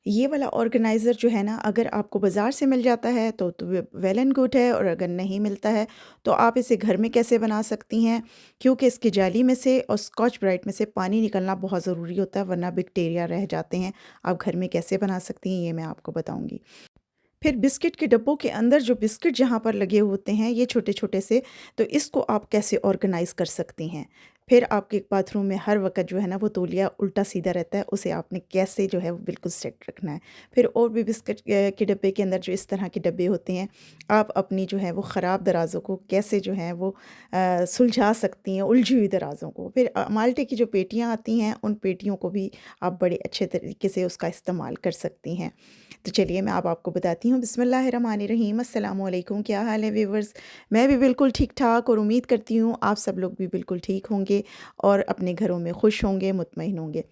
ये वाला ऑर्गेनाइज़र जो है ना, अगर आपको बाज़ार से मिल जाता है तो वेल एंड गुड है, और अगर नहीं मिलता है तो आप इसे घर में कैसे बना सकती हैं। क्योंकि इसकी जाली में से और स्कॉच ब्राइट में से पानी निकलना बहुत ज़रूरी होता है, वरना बैक्टीरिया रह जाते हैं। आप घर में कैसे बना सकती हैं, ये मैं आपको बताऊंगी। फिर बिस्किट के डब्बों के अंदर जो बिस्किट जहाँ पर लगे होते हैं ये छोटे-छोटे से, तो इसको आप कैसे ऑर्गेनाइज़ कर सकती हैं। फिर आपके बाथरूम में हर वक़्त जो है ना वो तौलिया उल्टा-सीधा रहता है, उसे आपने कैसे जो है वो बिल्कुल सेट रखना है। फिर और भी बिस्किट के डब्बे के अंदर जो इस तरह के डब्बे होते हैं, आप अपनी जो है वो ख़राब दराज़ों को कैसे जो है वो सुलझा सकती हैं, उलझी हुई दराज़ों को। फिर माल्टे की जो पेटियाँ आती हैं, उन पेटियों को भी आप बड़े अच्छे तरीके से उसका इस्तेमाल कर सकती हैं। तो चलिए मैं अब आपको बताती हूँ। बिस्मिल्लाहिर्रहमानिर्रहीम, अस्सलामु अलैकुम। क्या हाल है व्यूवर्स? मैं भी बिल्कुल ठीक-ठाक, और उम्मीद करती हूँ आप सब लोग भी बिल्कुल ठीक होंगे और अपने घरों में खुश होंगे, मुतमईन होंगे।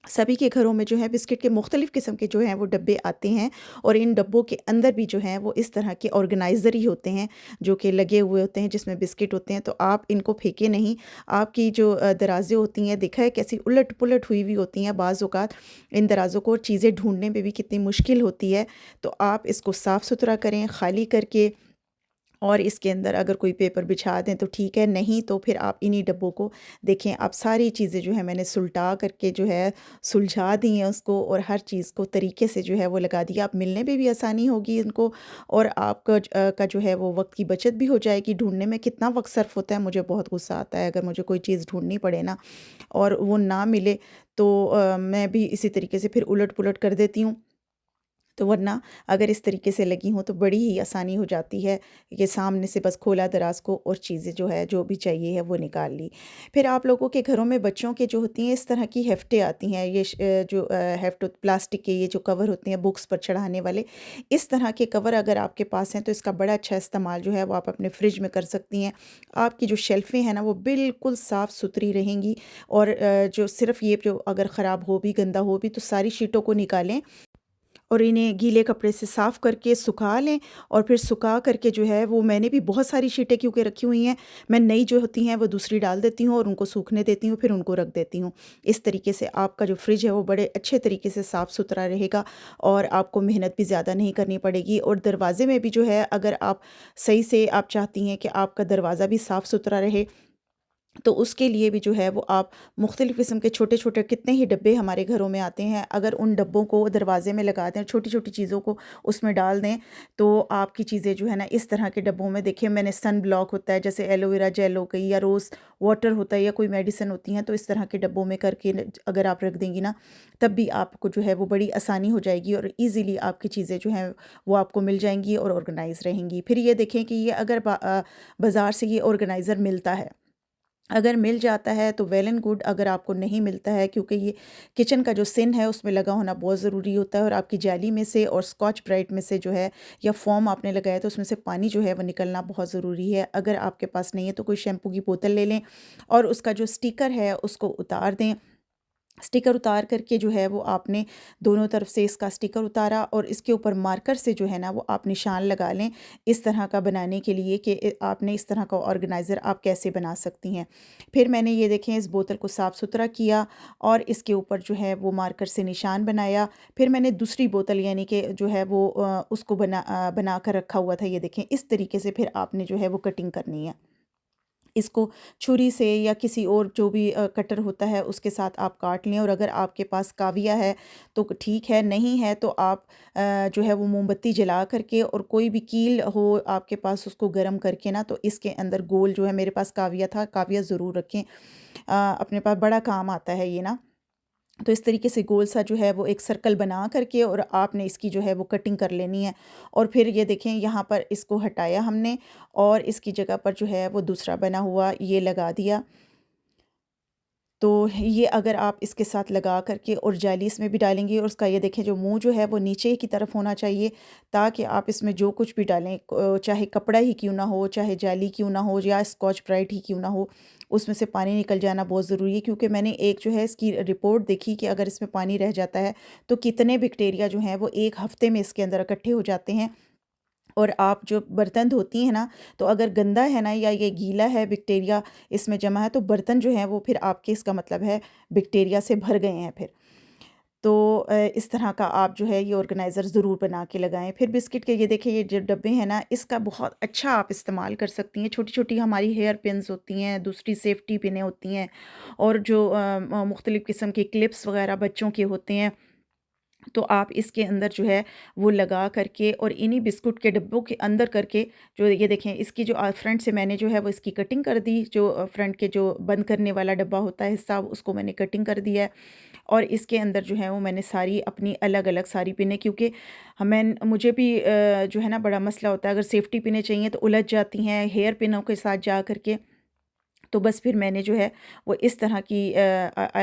सभी के घरों में जो है बिस्किट के मुख्तलिफ़ किस्म के जो हैं वो डब्बे आते हैं, और इन डब्बों के अंदर भी जो हैं वो इस तरह के ऑर्गेनाइज़र ही होते हैं जो कि लगे हुए होते हैं, जिसमें बिस्किट होते हैं। तो आप इनको फेंकें नहीं। आपकी जो दराज़ें होती हैं, देखा है कैसी उलट-पुलट हुई हुई होती हैं बाज़ औक़ात। इन दराज़ों को चीज़ें ढूँढने में भी कितनी मुश्किल होती है। तो आप इसको साफ़-सुथरा करें, खाली करके, और इसके अंदर अगर कोई पेपर बिछा दें तो ठीक है, नहीं तो फिर आप इन्हीं डब्बों को देखें। आप सारी चीज़ें जो है मैंने सुलटा करके जो है सुलझा दी हैं उसको, और हर चीज़ को तरीके से जो है वो लगा दिया। आप मिलने में भी आसानी होगी इनको, और आपका का जो है वो वक्त की बचत भी हो जाएगी। ढूंढने में कितना वक्त सर्फ होता है, मुझे बहुत गुस्सा आता है अगर मुझे कोई चीज़ ढूंढनी पड़े ना और वो ना मिले, तो मैं भी इसी तरीके से फिर उलट पुलट कर देती हूँ। तो वरना अगर इस तरीके से लगी हों तो बड़ी ही आसानी हो जाती है कि सामने से बस खोला दराज को और चीज़ें जो है जो भी चाहिए है वो निकाल ली। फिर आप लोगों के घरों में बच्चों के जो होती हैं इस तरह की हेफ़्टें आती हैं, ये जो हेफ़्ट प्लास्टिक के ये जो कवर होते हैं बुक्स पर चढ़ाने वाले, इस तरह के कवर अगर आपके पास हैं तो इसका बड़ा अच्छा इस्तेमाल जो है वो आप अपने फ्रिज में कर सकती हैं। आपकी जो शेल्फ़ें हैं ना वो बिल्कुल साफ़-सुथरी रहेंगी, और जो सिर्फ़ ये जो अगर ख़राब हो भी, गंदा हो भी, तो सारी शीटों को निकालें और इन्हें गीले कपड़े से साफ़ करके सुखा लें, और फिर सुखा करके जो है वो मैंने भी बहुत सारी शीटें क्योंकि रखी हुई हैं, मैं नई जो होती हैं वो दूसरी डाल देती हूँ और उनको सूखने देती हूँ, फिर उनको रख देती हूँ। इस तरीके से आपका जो फ्रिज है वो बड़े अच्छे तरीके से साफ़-सुथरा रहेगा, और आपको मेहनत भी ज़्यादा नहीं करनी पड़ेगी। और दरवाज़े में भी जो है अगर आप सही से आप चाहती हैं कि आपका दरवाज़ा भी साफ़-सुथरा रहे, तो उसके लिए भी जो है वो आप मुख्तलिफ़ किस्म के छोटे-छोटे कितने ही डब्बे हमारे घरों में आते हैं, अगर उन डब्बों को दरवाज़े में लगा दें, छोटी-छोटी चीज़ों को उसमें डाल दें, तो आपकी चीज़ें जो है ना इस तरह के डब्बों में, देखिए मैंने सन ब्लॉक होता है, जैसे एलोवेरा जेल हो गई या रोज़ वाटर होता है या कोई मेडिसिन होती हैं, तो इस तरह के डब्बों में करके अगर आप रख देंगी ना, तब भी आपको जो है वो बड़ी आसानी हो जाएगी, और ईज़िली आपकी चीज़ें जो हैं वो आपको मिल जाएँगी और ऑर्गेनाइज़ रहेंगी। फिर ये देखें कि ये अगर बाज़ार से ये ऑर्गेनाइज़र मिलता है, अगर मिल जाता है तो वेल एंड गुड, अगर आपको नहीं मिलता है, क्योंकि ये किचन का जो सिन है उसमें लगा होना बहुत ज़रूरी होता है, और आपकी जाली में से और स्कॉच ब्राइट में से जो है, या फोम आपने लगाया तो उसमें से पानी जो है वो निकलना बहुत ज़रूरी है। अगर आपके पास नहीं है तो कोई शैम्पू की बोतल ले लें, और उसका जो स्टिकर है उसको उतार दें। स्टिकर उतार करके जो है वो आपने दोनों तरफ से इसका स्टिकर उतारा, और इसके ऊपर मार्कर से जो है ना वो आप निशान लगा लें, इस तरह का बनाने के लिए कि आपने इस तरह का ऑर्गेनाइज़र आप कैसे बना सकती हैं। फिर मैंने ये देखें इस बोतल को साफ़ सुथरा किया, और इसके ऊपर जो है वो मार्कर से निशान बनाया। फिर मैंने दूसरी बोतल यानी कि जो है वो उसको बना कर रखा हुआ था, ये देखें इस तरीके से फिर आपने जो है वो कटिंग करनी है। इसको छुरी से या किसी और जो भी कटर होता है उसके साथ आप काट लें, और अगर आपके पास काविया है तो ठीक है, नहीं है तो आप जो है वो मोमबत्ती जला करके, और कोई भी कील हो आपके पास उसको गर्म करके ना, तो इसके अंदर गोल जो है, मेरे पास काविया था, काविया ज़रूर रखें, अपने पास बड़ा काम आता है ये ना। तो इस तरीके से गोल सा जो है वो एक सर्कल बना करके, और आपने इसकी जो है वो कटिंग कर लेनी है। और फिर ये देखें यहाँ पर इसको हटाया हमने, और इसकी जगह पर जो है वो दूसरा बना हुआ ये लगा दिया। तो ये अगर आप इसके साथ लगा करके और जाली इसमें भी डालेंगी, और उसका ये देखें जो मुंह जो है वो नीचे की तरफ होना चाहिए, ताकि आप इसमें जो कुछ भी डालें, चाहे कपड़ा ही क्यों ना हो, चाहे जाली क्यों ना हो, या स्कॉच ब्राइट ही क्यों ना हो, उसमें से पानी निकल जाना बहुत ज़रूरी है। क्योंकि मैंने एक जो है इसकी रिपोर्ट देखी कि अगर इसमें पानी रह जाता है तो कितने बैक्टीरिया जो हैं वो एक हफ्ते में इसके अंदर इकट्ठे हो जाते हैं। और आप जो बर्तन धोती हैं ना, तो अगर गंदा है ना, या ये गीला है, बैक्टीरिया इसमें जमा है, तो बर्तन जो हैं वो फिर आपके, इसका मतलब है बैक्टीरिया से भर गए हैं फिर। तो इस तरह का आप जो है ये ऑर्गेनाइज़र ज़रूर बना के लगाएँ। फिर बिस्किट के ये देखिए ये जो डब्बे हैं ना, इसका बहुत अच्छा आप इस्तेमाल कर सकती हैं। छोटी-छोटी हमारी हेयर पिन्स होती हैं, दूसरी सेफ्टी पिनें होती हैं और जो मुख्तलिफ़ किस्म के क्लिप्स वग़ैरह बच्चों के होते हैं, तो आप इसके अंदर जो है वो लगा करके और इन्हीं बिस्कुट के डिब्बों के अंदर करके जो ये देखें इसकी जो फ्रंट से मैंने जो है वो इसकी कटिंग कर दी, जो फ्रंट के जो बंद करने वाला डब्बा होता है हिस्सा उसको मैंने कटिंग कर दिया है और इसके अंदर जो है वो मैंने सारी अपनी अलग-अलग सारी पिनें, क्योंकि हमें मुझे भी जो है ना बड़ा मसला होता है, अगर सेफ्टी पिनें चाहिए तो उलझ जाती हैं हेयर पिनों के साथ जा कर के। तो बस फिर मैंने जो है वो इस तरह की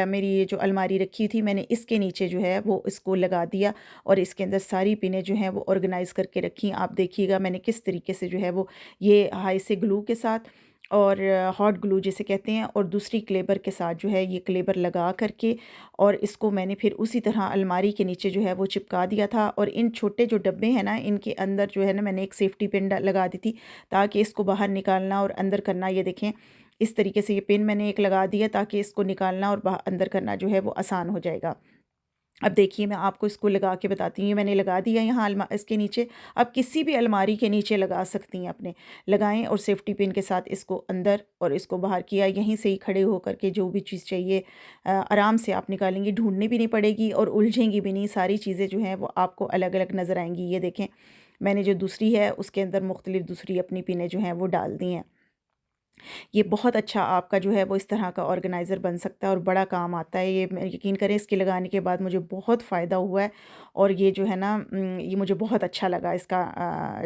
मेरी ये जो अलमारी रखी थी मैंने इसके नीचे जो है वो इसको लगा दिया और इसके अंदर सारी पिनें जो हैं वो ऑर्गेनाइज़ करके रखी। आप देखिएगा मैंने किस तरीके से जो है वो ये हाई से ग्लू के साथ और हॉट ग्लू जिसे कहते हैं और दूसरी क्लेबर के साथ जो है ये क्लेबर लगा करके और इसको मैंने फिर उसी तरह अलमारी के नीचे जो है वो चिपका दिया था। और इन छोटे जो डब्बे हैं ना इनके अंदर जो है ना मैंने एक सेफ्टी पिन लगा दी थी ताकि इसको बाहर निकालना और अंदर करना, ये देखें इस तरीके से ये पिन मैंने एक लगा दिया ताकि इसको निकालना और बाहर अंदर करना जो है वो आसान हो जाएगा। अब देखिए मैं आपको इसको लगा के बताती हूँ, ये मैंने लगा दिया यहाँ इसके नीचे। आप किसी भी अलमारी के नीचे लगा सकती हैं अपने, लगाएं और सेफ्टी पिन के साथ इसको अंदर और इसको बाहर किया, यहीं से ही खड़े होकर के जो भी चीज़ चाहिए आराम से आप निकालेंगी, ढूंढनी भी नहीं पड़ेगी और उलझेंगी भी नहीं, सारी चीज़ें जो हैं वो आपको अलग अलग नज़र आएंगी। ये देखें मैंने जो दूसरी है उसके अंदर मुख्तलिफ दूसरी अपनी पिनें जो हैं वो डाल दी हैं। ये बहुत अच्छा आपका जो है वो इस तरह का ऑर्गेनाइज़र बन सकता है और बड़ा काम आता है। ये यकीन करें इसके लगाने के बाद मुझे बहुत फ़ायदा हुआ है और ये जो है ना ये मुझे बहुत अच्छा लगा इसका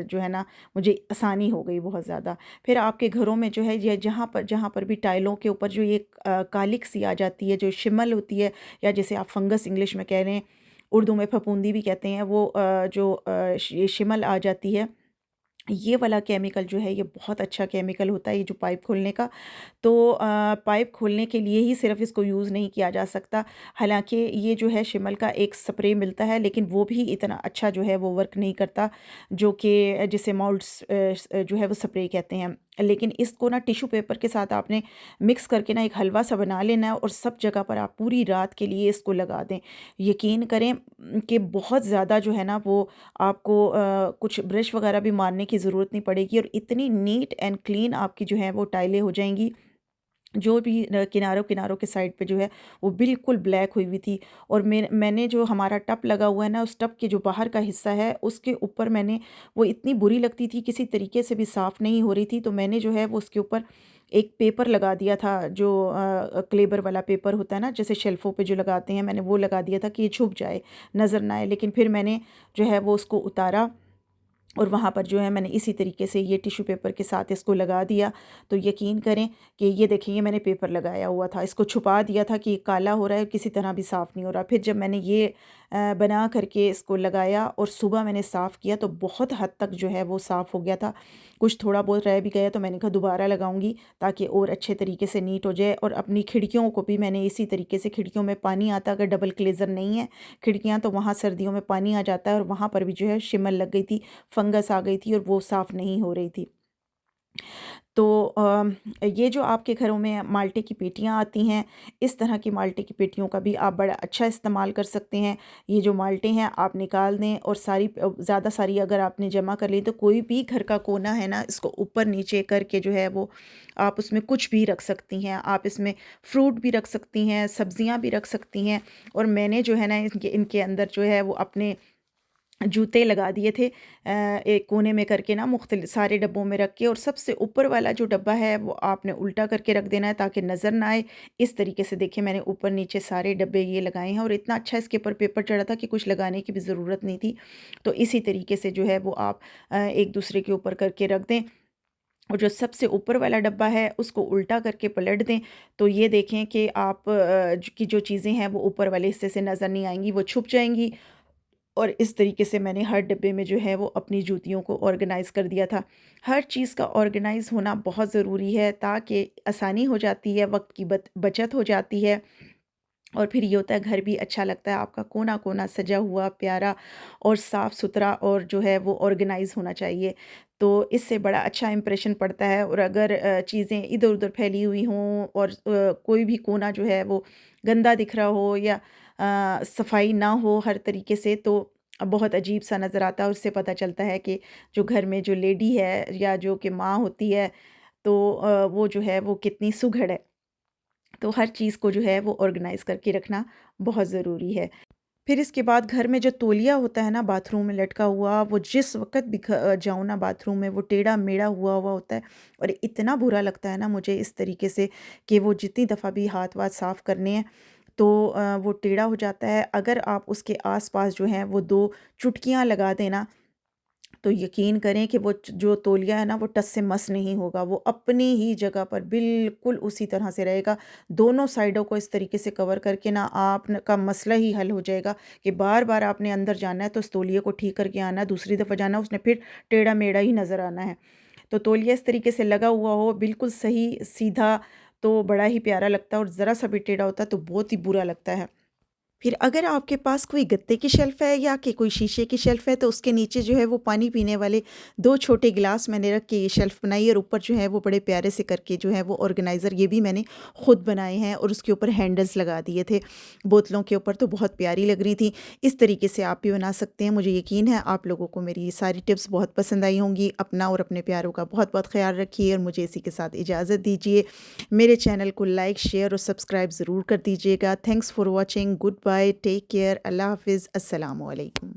जो है ना मुझे आसानी हो गई बहुत ज़्यादा। फिर आपके घरों में जो है ये जहाँ पर भी टाइलों के ऊपर जो ये कालिक सी आ जाती है, जो शिमल होती है या जिसे आप फंगस इंग्लिश में कह रहे हैं, उर्दू में फफूंदी भी कहते हैं, वो ये शिमल आ जाती है, ये वाला केमिकल जो है ये बहुत अच्छा केमिकल होता है, ये जो पाइप खोलने का। तो पाइप खोलने के लिए ही सिर्फ़ इसको यूज़ नहीं किया जा सकता। हालाँकि ये जो है शिमल का एक स्प्रे मिलता है लेकिन वो भी इतना अच्छा जो है वो वर्क नहीं करता, जो कि जिसे माउल्ट्स जो है वो स्प्रे कहते हैं। लेकिन इसको ना टिश्यू पेपर के साथ आपने मिक्स करके ना एक हलवा सा बना लेना है और सब जगह पर आप पूरी रात के लिए इसको लगा दें। यकीन करें कि बहुत ज़्यादा जो है ना वो आपको कुछ ब्रश वगैरह भी मारने की ज़रूरत नहीं पड़ेगी और इतनी नीट एंड क्लीन आपकी जो है वो टाइलें हो जाएंगी। जो भी किनारों किनारों के साइड पे जो है वो बिल्कुल ब्लैक हुई हुई थी। और मैंने जो हमारा टब लगा हुआ है ना उस टब के जो बाहर का हिस्सा है उसके ऊपर मैंने, वो इतनी बुरी लगती थी, किसी तरीके से भी साफ़ नहीं हो रही थी, तो मैंने जो है वो उसके ऊपर एक पेपर लगा दिया था, जो क्लेबर वाला पेपर होता है ना जैसे शेल्फ़ों पे जो लगाते हैं, मैंने वो लगा दिया था कि ये छुप जाए, नज़र ना आए। लेकिन फिर मैंने जो है वो उसको उतारा और वहाँ पर जो है मैंने इसी तरीके से ये टिश्यू पेपर के साथ इसको लगा दिया। तो यकीन करें कि ये देखें ये मैंने पेपर लगाया हुआ था, इसको छुपा दिया था कि ये काला हो रहा है, किसी तरह भी साफ़ नहीं हो रहा। फिर जब मैंने ये बना करके इसको लगाया और सुबह मैंने साफ़ किया तो बहुत हद तक जो है वो साफ़ हो गया था। कुछ थोड़ा बहुत रह भी गया तो मैंने कहा दोबारा लगाऊंगी ताकि और अच्छे तरीके से नीट हो जाए। और अपनी खिड़कियों को भी मैंने इसी तरीके से, खिड़कियों में पानी आता, अगर डबल ग्लेज़र नहीं है खिड़कियाँ तो वहाँ सर्दियों में पानी आ जाता है और वहाँ पर भी जो है शिमल लग गई थी, फंगस आ गई थी और वो साफ़ नहीं हो रही थी। तो ये जो आपके घरों में माल्टे की पेटियाँ आती हैं, इस तरह की माल्टे की पेटियों का भी आप बड़ा अच्छा इस्तेमाल कर सकते हैं। ये जो माल्टे हैं आप निकाल दें और सारी ज़्यादा सारी अगर आपने जमा कर ली तो कोई भी घर का कोना है ना इसको ऊपर नीचे करके जो है वो आप उसमें कुछ भी रख सकती हैं। आप इसमें फ्रूट भी रख सकती हैं, सब्जियां भी रख सकती हैं। और मैंने जो है ना इनके इनके अंदर जो है वो अपने जूते लगा दिए थे एक कोने में करके ना, मुख्तलिफ सारे डब्बों में रख के, और सबसे ऊपर वाला जो डब्बा है वो आपने उल्टा करके रख देना है ताकि नज़र ना आए। इस तरीके से देखिए मैंने ऊपर नीचे सारे डब्बे ये लगाए हैं और इतना अच्छा इसके ऊपर पेपर चढ़ा था कि कुछ लगाने की भी ज़रूरत नहीं थी। तो इसी तरीके से जो है वो आप एक दूसरे के ऊपर करके रख दें और जो सबसे ऊपर वाला डब्बा है उसको उल्टा करके पलट दें। तो ये देखें कि आप की जो चीज़ें हैं वो ऊपर वाले हिस्से से नज़र नहीं आएंगी, वो छुप जाएंगी। और इस तरीके से मैंने हर डिब्बे में जो है वो अपनी जूतियों को ऑर्गेनाइज़ कर दिया था। हर चीज़ का ऑर्गेनाइज़ होना बहुत ज़रूरी है ताकि आसानी हो जाती है, वक़्त की बचत हो जाती है और फिर ये होता है घर भी अच्छा लगता है, आपका कोना-कोना सजा हुआ, प्यारा और साफ़-सुथरा और जो है वो ऑर्गेनाइज़ होना चाहिए। तो इससे बड़ा अच्छा इम्प्रेशन पड़ता है। और अगर चीज़ें इधर-उधर फैली हुई हों और कोई भी कोना जो है वो गंदा दिख रहा हो या सफाई ना हो हर तरीके से तो बहुत अजीब-सा नज़र आता है। उससे पता चलता है कि जो घर में जो लेडी है या जो कि माँ होती है तो वो जो है वो कितनी सुघड़ है। तो हर चीज़ को जो है वो ऑर्गेनाइज़ करके रखना बहुत ज़रूरी है। फिर इसके बाद घर में जो तौलिया होता है ना बाथरूम में लटका हुआ, वो जिस वक़्त भी जाऊँ ना बाथरूम में वो टेढ़ा-मेढ़ा हुआ हुआ होता है और इतना बुरा लगता है ना मुझे इस तरीके से कि वो जितनी दफ़ा भी हाथ-वाथ साफ़ करने हैं तो वो टेढ़ा हो जाता है। अगर आप उसके आस-पास जो हैं वो 2 चुटकियाँ लगा दें ना तो यकीन करें कि वो जो तौलिया है ना वो टस से मस नहीं होगा, वो अपनी ही जगह पर बिल्कुल उसी तरह से रहेगा। दोनों साइडों को इस तरीके से कवर करके ना आप न का मसला ही हल हो जाएगा कि बार-बार आपने अंदर जाना है तो उस तौलिए को ठीक करके आना है, दूसरी दफ़ा जाना है उसने फिर टेढ़ा-मेढ़ा ही नज़र आना है। तो तौलिया इस तरीके से लगा हुआ हो बिल्कुल सही सीधा तो बड़ा ही प्यारा लगता है और ज़रा-सा भी टेढ़ा होता है तो बहुत ही बुरा लगता है। फिर अगर आपके पास कोई गत्ते की शेल्फ़ है या कि कोई शीशे की शेल्फ़ है तो उसके नीचे जो है वो पानी पीने वाले 2 छोटे गिलास मैंने रख के ये शेल्फ़ बनाई और ऊपर जो है वो बड़े प्यारे से करके जो है वो ऑर्गेनाइज़र ये भी मैंने खुद बनाए हैं और उसके ऊपर हैंडल्स लगा दिए थे बोतलों के ऊपर तो बहुत प्यारी लग रही थी। इस तरीके से आप भी बना सकते हैं। मुझे यकीन है आप लोगों को मेरी ये सारी टिप्स बहुत पसंद आई होंगी। अपना और अपने प्यारों का बहुत-बहुत ख़्याल रखिए और मुझे इसी के साथ इजाज़त दीजिए। मेरे चैनल को लाइक, शेयर और सब्सक्राइब ज़रूर कर दीजिएगा। Thanks for watching. Goodbye, take care, अल्लाह हाफ़िज़, अस्सलामु अलैकुम।